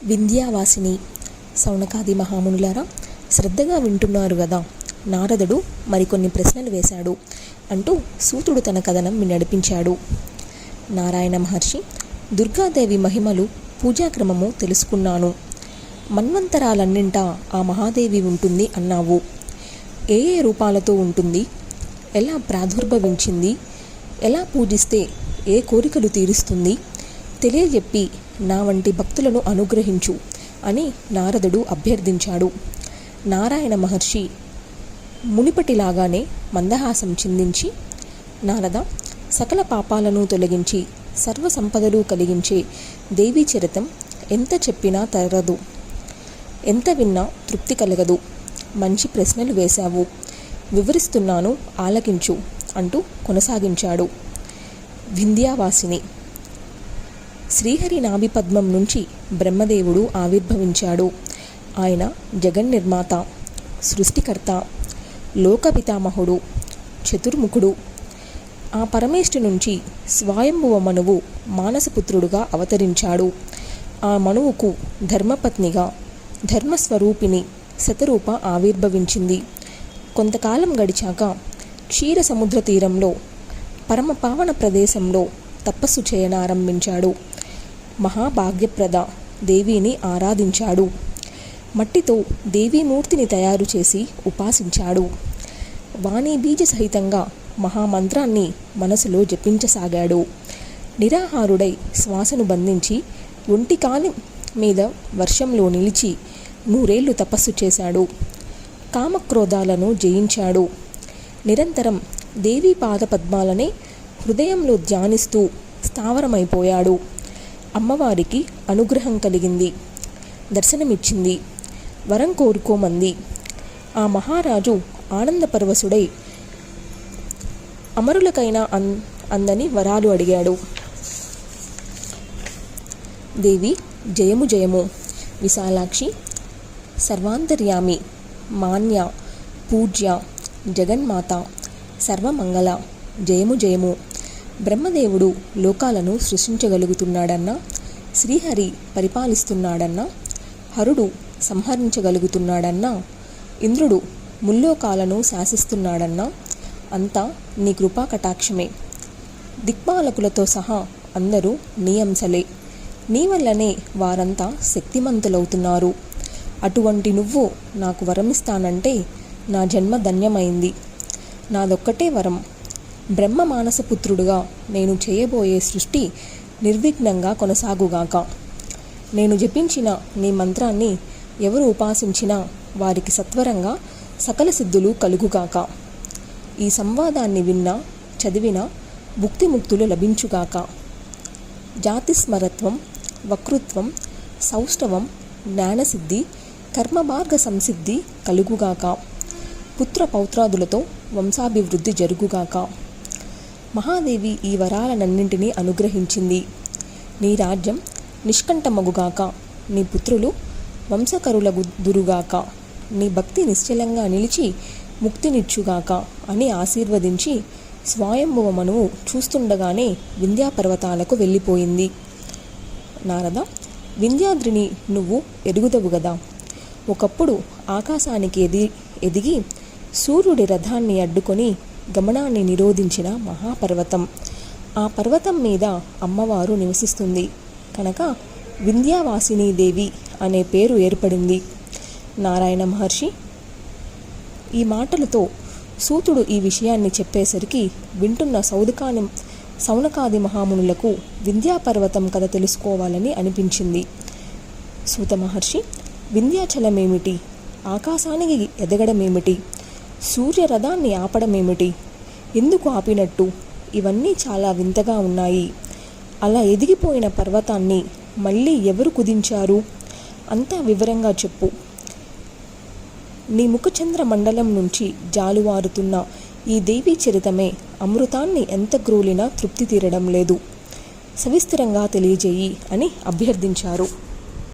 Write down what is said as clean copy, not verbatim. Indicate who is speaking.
Speaker 1: వింధ్యావాసిని సౌనకాది మహామునులారా, శ్రద్ధగా వింటున్నారు కదా. నారదుడు మరికొన్ని ప్రశ్నలు వేశాడు అంటూ సూతుడు తన కథనం నడిపించాడు. నారాయణ మహర్షి, దుర్గాదేవి మహిమలు, పూజాక్రమము తెలుసుకున్నాను. మన్వంతరాలన్నింటా ఆ మహాదేవి ఉంటుంది అన్నావు. ఏ ఏ రూపాలతో ఉంటుంది, ఎలా ప్రాదుర్భవించింది, ఎలా పూజిస్తే ఏ కోరికలు తీరుస్తుంది తెలియజెప్పి నా వంటి భక్తులను అనుగ్రహించు అని నారదుడు అభ్యర్థించాడు. నారాయణ మహర్షి మునిపటిలాగానే మందహాసం చిందించి, నారద, సకల పాపాలను తొలగించి సర్వ సంపదలు కలిగించే దేవీ చరితం ఎంత చెప్పినా తరదు, ఎంత విన్నా తృప్తి కలగదు. మంచి ప్రశ్నలు వేశావు, వివరిస్తున్నాను, ఆలకించు అంటూ కొనసాగించాడు. వింధ్యావాసిని. శ్రీహరి నాభిపద్మం నుంచి బ్రహ్మదేవుడు ఆవిర్భవించాడు. ఆయన జగన్నిర్మాత, సృష్టికర్త, లోకపితామహుడు, చతుర్ముఖుడు. ఆ పరమేష్ఠి నుంచి స్వయంభువ మనువు మానసపుత్రుడుగా అవతరించాడు. ఆ మనువుకు ధర్మపత్నిగా ధర్మస్వరూపిణి శతరూప ఆవిర్భవించింది. కొంతకాలం గడిచాక క్షీర సముద్ర తీరంలో పరమ పావన ప్రదేశంలో తపస్సు చేయనారంభించాడు. మహాభాగ్యప్రద దేవిని ఆరాధించాడు. మట్టితో దేవీమూర్తిని తయారు చేసి ఉపాసించాడు. వాణీ బీజ సహితంగా మహామంత్రాన్ని మనసులో జపించసాగాడు. నిరాహారుడై శ్వాసను బంధించి ఒంటికాలి మీద వర్షంలో నిలిచి 100 ఏళ్లు తపస్సు చేశాడు. కామక్రోధాలను జయించాడు. నిరంతరం దేవీ పాదపద్మాలనే హృదయంలో ధ్యానిస్తూ స్థావరమైపోయాడు. అమ్మవారికి అనుగ్రహం కలిగింది, దర్శనమిచ్చింది, వరం కోరుకోమంది. ఆ మహారాజు ఆనందపరవశుడై అమరులకైనా అందని వరాలు అడిగాడు. దేవి జయము జయము, విశాలాక్షి, సర్వాంతర్యామి, మాన్య, పూజ్య, జగన్మాత, సర్వమంగళ, జయము జయము. బ్రహ్మదేవుడు లోకాలను సృష్టించగలుగుతున్నాడన్నా, శ్రీహరి పరిపాలిస్తున్నాడన్నా, హరుడు సంహరించగలుగుతున్నాడన్నా, ఇంద్రుడు ముల్లోకాలను శాసిస్తున్నాడన్నా అంతా నీ కృపా కటాక్షమే. దిక్పాలకులతో సహా అందరూ నీ అంశలే. నీ వల్లనే వారంతా శక్తిమంతులవుతున్నారు. అటువంటి నువ్వు నాకు వరమిస్తానంటే నా జన్మ ధన్యమైంది. నాదొక్కటే వరం, బ్రహ్మ మానసపుత్రుడుగా నేను చేయబోయే సృష్టి నిర్విఘ్నంగా కొనసాగుగాక. నేను జపించిన నీ మంత్రాన్ని ఎవరు ఉపాసించినా వారికి సత్వరంగా సకల సిద్ధులు కలుగుగాక. ఈ సంవాదాన్ని విన్నా చదివినా భుక్తిముక్తులు లభించుగాక. జాతిస్మరత్వం, వక్తృత్వం, సౌష్ఠవం, జ్ఞానసిద్ధి, కర్మమార్గ సంసిద్ధి కలుగుగాక. పుత్ర పౌత్రాదులతో వంశాభివృద్ధి జరుగుగాక. మహాదేవి ఈ వరాలనన్నింటినీ అనుగ్రహించింది. నీ రాజ్యం నిష్కంఠమగుగాక. నీ పుత్రులు వంశకరులగుదురుగాక. నీ భక్తి నిశ్చలంగా నిలిచి ముక్తినిచ్చుగాక అని ఆశీర్వదించి స్వయంభువ మనువు చూస్తుండగానే వింధ్యాపర్వతాలకు వెళ్ళిపోయింది. నారద, వింధ్యాద్రిని నువ్వు ఎరుగుదవు గదా. ఒకప్పుడు ఆకాశానికి ఎదిగి సూర్యుడి రథాన్ని అడ్డుకొని గమనాన్ని నిరోధించిన మహాపర్వతం. ఆ పర్వతం మీద అమ్మవారు నివసిస్తుంది కనుక వింధ్యావాసిని దేవి అనే పేరు ఏర్పడింది. నారాయణ మహర్షి ఈ మాటలతో సూతుడు ఈ విషయాన్ని చెప్పేసరికి వింటున్న సౌనకాది మహామునులకు వింధ్యాపర్వతం కథ తెలుసుకోవాలని అనిపించింది. సూత మహర్షి, వింధ్యాచలమేమిటి, ఆకాశానికి ఎదగడమేమిటి, సూర్యరథాన్ని ఆపడమేమిటి, ఎందుకు ఆపినట్టు, ఇవన్నీ చాలా వింతగా ఉన్నాయి. అలా ఎదిగిపోయిన పర్వతాన్ని మళ్ళీ ఎవరు కుదించారు, అంతా వివరంగా చెప్పు. నీ ముఖచంద్ర మండలం నుంచి జాలువారుతున్న ఈ దేవీ చరితమే అమృతాన్ని ఎంత గ్రోలినా తృప్తి తీరడం లేదు. సవిస్తరంగా తెలియజేయి అని అభ్యర్థించారు.